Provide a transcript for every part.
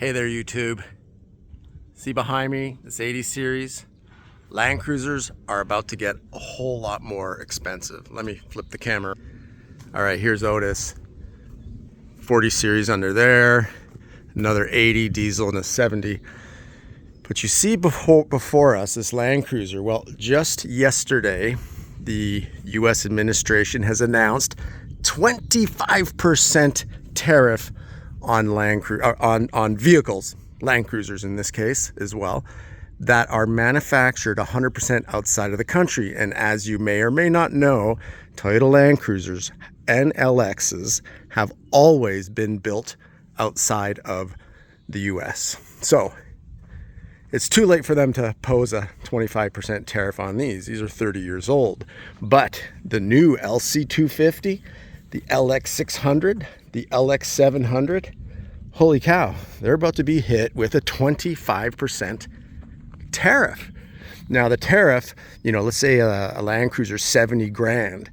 Hey there, YouTube. See behind me, this 80 series? Land Cruisers are about to get a whole lot more expensive. Let me flip the camera. All right, here's Otis. 40 series under there, another 80 diesel and a 70. But you see before us, this Land Cruiser, well, just yesterday, the US administration has announced 25% tariff on on vehicles, Land Cruisers in this case as well, that are manufactured 100% outside of the country. And as you may or may not know, Toyota Land Cruisers and LXs have always been built outside of the US. So it's too late for them to pose a 25% tariff on these. These are 30 years old. But the new LC250, the LX600, the LX700, holy cow, they're about to be hit with a 25% tariff. Now the tariff, let's say a Land Cruiser 70 grand,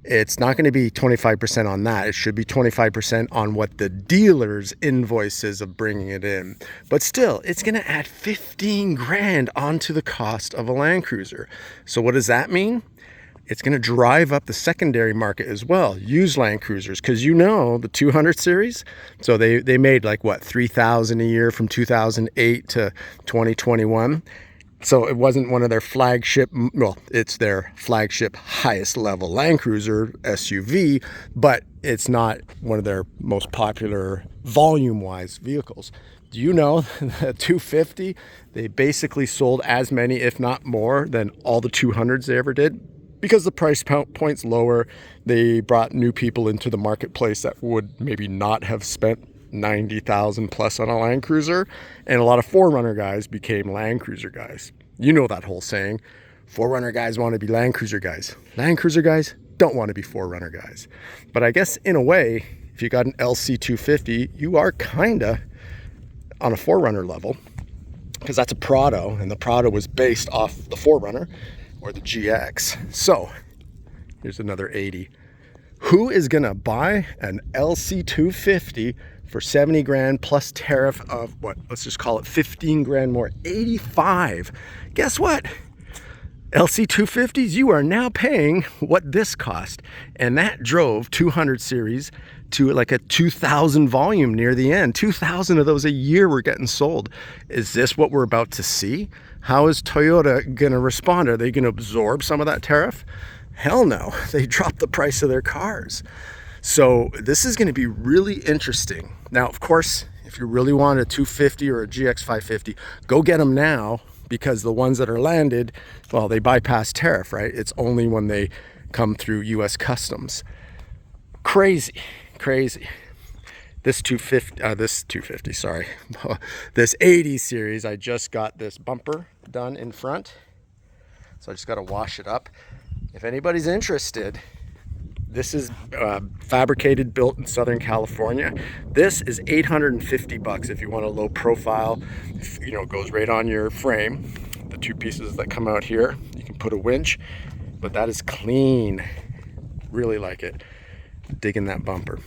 it's not going to be 25% on that. It should be 25% on what the dealer's invoices of bringing it in. But still, it's going to add 15 grand onto the cost of a Land Cruiser. So what does that mean? It's going to drive up the secondary market as well, used Land Cruisers, because the 200 series, so they made like what, 3,000 a year from 2008 to 2021. So it wasn't one of their flagship, well, it's their flagship highest level Land Cruiser SUV, but it's not one of their most popular volume-wise vehicles. Do you know the 250, they basically sold as many, if not more, than all the 200s they ever did? Because the price point's lower, they brought new people into the marketplace that would maybe not have spent 90,000 plus on a Land Cruiser, and a lot of 4Runner guys became Land Cruiser guys. You know that whole saying, 4Runner guys want to be Land Cruiser guys. Land Cruiser guys don't want to be 4Runner guys. But I guess in a way, if you got an LC250, you are kinda on a 4Runner level, because that's a Prado, and the Prado was based off the 4Runner or the GX. So here's another 80. Who is gonna buy an LC250 for 70 grand plus tariff of what? Let's just call it 15 grand more, 85. Guess what? LC250s, you are now paying what this cost. And that drove 200 series to like a 2,000 volume near the end. 2,000 of those a year were getting sold. Is this what we're about to see? How is Toyota gonna respond? Are they gonna absorb some of that tariff? Hell no, they dropped the price of their cars. So this is gonna be really interesting. Now, of course, if you really want a 250 or a GX550, go get them now, because the ones that are landed, well, they bypass tariff, right? It's only when they come through US Customs. Crazy. This 250, sorry. This 80 series, I just got this bumper done in front. So I just got to wash it up. If anybody's interested, this is fabricated, built in Southern California. This is $850 if you want a low profile. It goes right on your frame. The two pieces that come out here, you can put a winch, but that is clean. Really like it. Digging that bumper.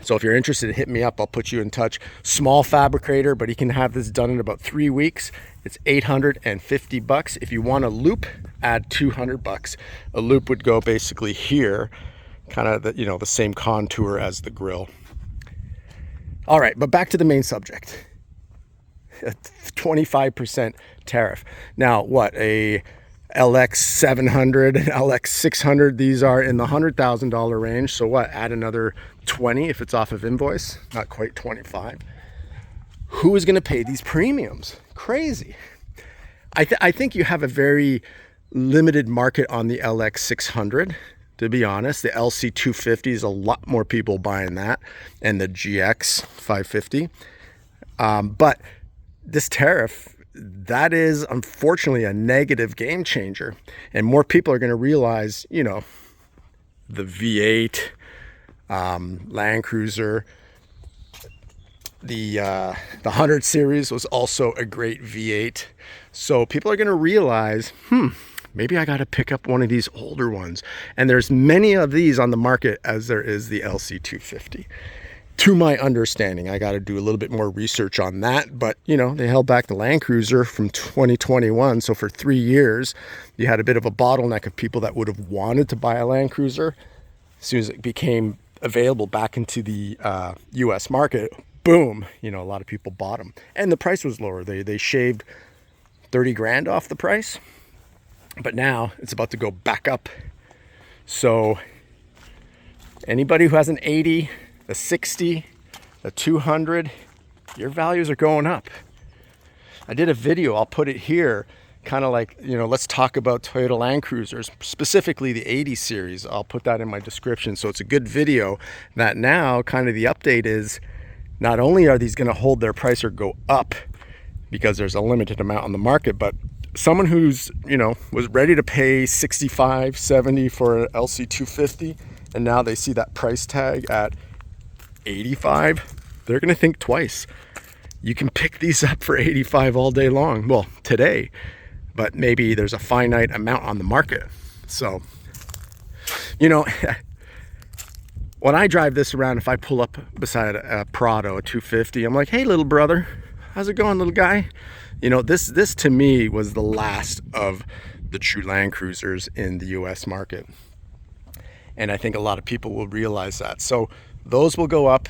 So if you're interested, hit me up. I'll put you in touch. Small fabricator, but he can have this done in about 3 weeks. It's $850. If you want a loop, add $200. A loop would go basically here, kind of the same contour as the grill. All right, but back to the main subject. 25% tariff. Now, what, a LX700 and LX600, these are in the $100,000 range. So what, add another 20 if it's off of invoice, not quite 25. Who is going to pay these premiums? Crazy. I think you have a very limited market on the LX600, to be honest. The LC250 is a lot more people buying that, and the GX550. But this tariff, that is unfortunately a negative game changer, and more people are going to realize, the V8 Land Cruiser, the 100 series was also a great V8. So people are going to realize, maybe I got to pick up one of these older ones. And there's many of these on the market as there is the LC250. To my understanding, I got to do a little bit more research on that, but you know, they held back the Land Cruiser from 2021. So for 3 years, you had a bit of a bottleneck of people that would have wanted to buy a Land Cruiser. As soon as it became available back into the US market, boom, you know, a lot of people bought them. And the price was lower. They shaved 30 grand off the price, but now it's about to go back up. So anybody who has an 80, a 60, a 200, your values are going up. I did a video, I'll put it here, kind of like, you know, let's talk about Toyota Land Cruisers, specifically the 80 series. I'll put that in my description. So it's a good video that now kind of the update is not only are these going to hold their price or go up because there's a limited amount on the market, but someone who's, you know, was ready to pay 65, 70 for an LC250, and now they see that price tag at 85, they're going to think twice. You can pick these up for 85 all day long. Well, today, but maybe there's a finite amount on the market. So, you know, when I drive this around, if I pull up beside a Prado, a 250, I'm like, hey, little brother, how's it going, little guy? You know, this to me was the last of the true Land Cruisers in the US market. And I think a lot of people will realize that. So those will go up,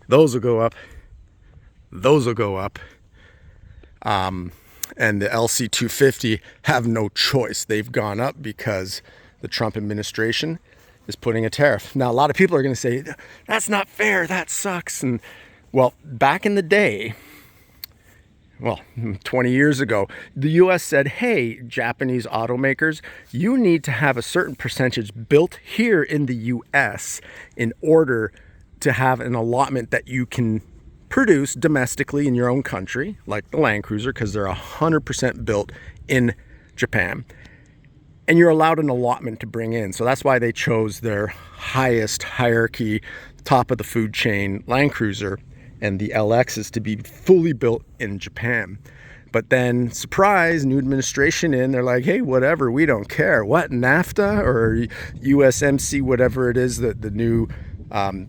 those will go up, those will go up. And the LC250 have no choice. They've gone up because the Trump administration is putting a tariff. Now, a lot of people are going to say, that's not fair, that sucks. And well, back in the day, well, 20 years ago, the US said, hey, Japanese automakers, you need to have a certain percentage built here in the US in order to have an allotment that you can produce domestically in your own country, like the Land Cruiser, because they're 100% built in Japan. And you're allowed an allotment to bring in. So that's why they chose their highest hierarchy, top of the food chain Land Cruiser, and the LXs to be fully built in Japan. But then, surprise, new administration in, they're like, hey, whatever, we don't care. What, NAFTA or USMC, whatever it is, the new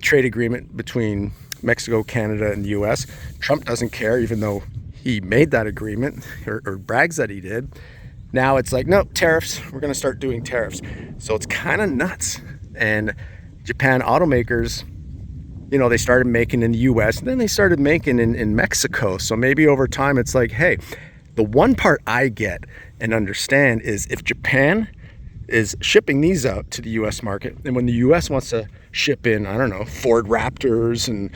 trade agreement between Mexico, Canada, and the US. Trump doesn't care, even though he made that agreement, or brags that he did. Now it's like, no, tariffs, we're gonna start doing tariffs. So it's kind of nuts. And Japan automakers, you know, they started making in the US, and then they started making in Mexico. So maybe over time it's like, hey, the one part I get and understand is if Japan is shipping these out to the US market, and when the US wants to ship in, I don't know, Ford Raptors and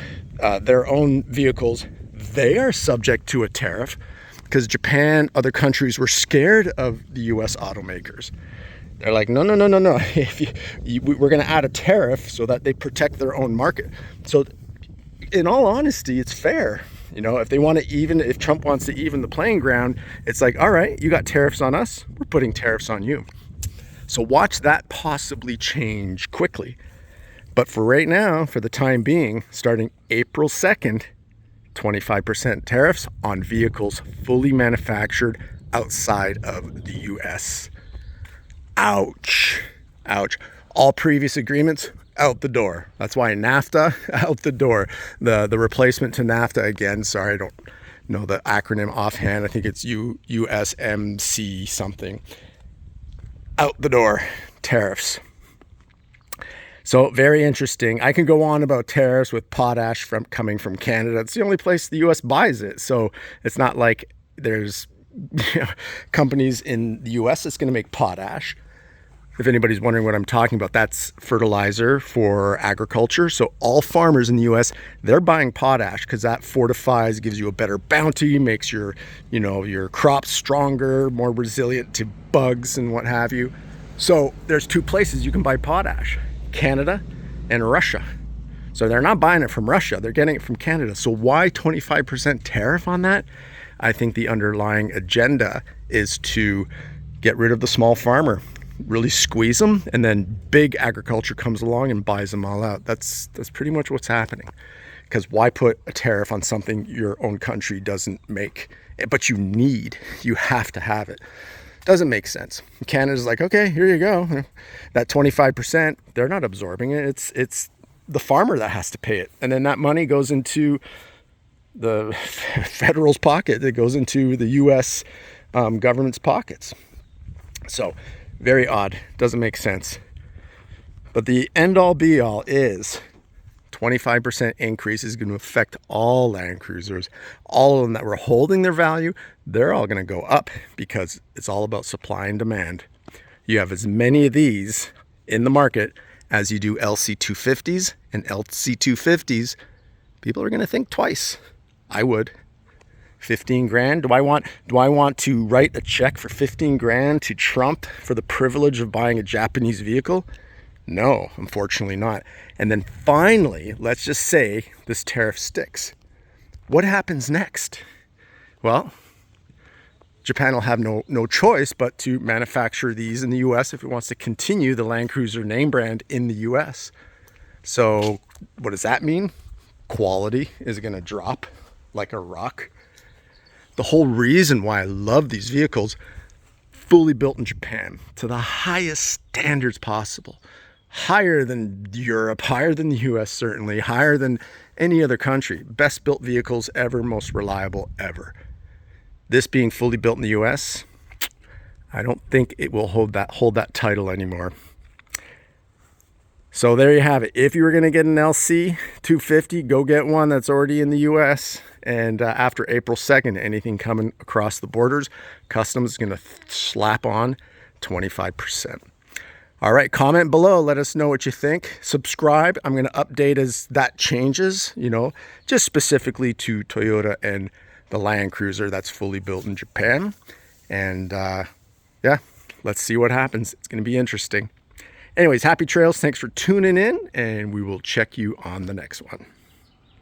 their own vehicles, they are subject to a tariff because Japan, other countries were scared of the US automakers. They're like, no. We're going to add a tariff so that they protect their own market. So in all honesty, it's fair. You know, if they want to even, if Trump wants to even the playing ground, it's like, all right, you got tariffs on us, we're putting tariffs on you. So watch that possibly change quickly. But for right now, for the time being, starting April 2nd, 25% tariffs on vehicles fully manufactured outside of the US. Ouch. Ouch. All previous agreements out the door. That's why NAFTA out the door. The replacement to NAFTA, again, sorry, I don't know the acronym offhand. I think it's USMC something. Out the door. Tariffs. So very interesting. I can go on about tariffs with potash coming from Canada. It's the only place the US buys it. So it's not like there's companies in the US that's going to make potash. If anybody's wondering what I'm talking about, that's fertilizer for agriculture. So all farmers in the US, they're buying potash because that fortifies, gives you a better bounty, makes your crops stronger, more resilient to bugs and what have you. So there's two places you can buy potash, Canada and Russia. So they're not buying it from Russia, they're getting it from Canada. So why 25% tariff on that? I think the underlying agenda is to get rid of the small farmer, really squeeze them, and then big agriculture comes along and buys them all out. That's pretty much what's happening. Because why put a tariff on something your own country doesn't make, but you have to have it? Doesn't make sense. Canada's like, okay, here you go. That 25%, they're not absorbing it. It's the farmer that has to pay it. And then that money goes into the federal's pocket. It goes into the U.S. Government's pockets. So very odd. Doesn't make sense. But the end all be all is 25% increase is going to affect all Land Cruisers. All of them that were holding their value, they're all going to go up because it's all about supply and demand. You have as many of these in the market as you do LC250s and LC250s. People are going to think twice. I would. 15 grand. Do I want to write a check for 15 grand to Trump for the privilege of buying a Japanese vehicle? No, unfortunately not. And then finally, let's just say this tariff sticks. What happens next? Well, Japan will have no choice but to manufacture these in the US if it wants to continue the Land Cruiser name brand in the US. So what does that mean? Quality is going to drop like a rock. The whole reason why I love these vehicles, fully built in Japan to the highest standards possible. Higher than Europe, higher than the US certainly, higher than any other country. Best built vehicles ever, most reliable ever. This being fully built in the US, I don't think it will hold that title anymore. So there you have it. If you were going to get an LC250, go get one that's already in the US. And after April 2nd, anything coming across the borders, customs is going to slap on 25%. All right, comment below. Let us know what you think. Subscribe. I'm going to update as that changes, just specifically to Toyota and the Land Cruiser that's fully built in Japan. And yeah, let's see what happens. It's going to be interesting. Anyways, happy trails. Thanks for tuning in, and we will check you on the next one.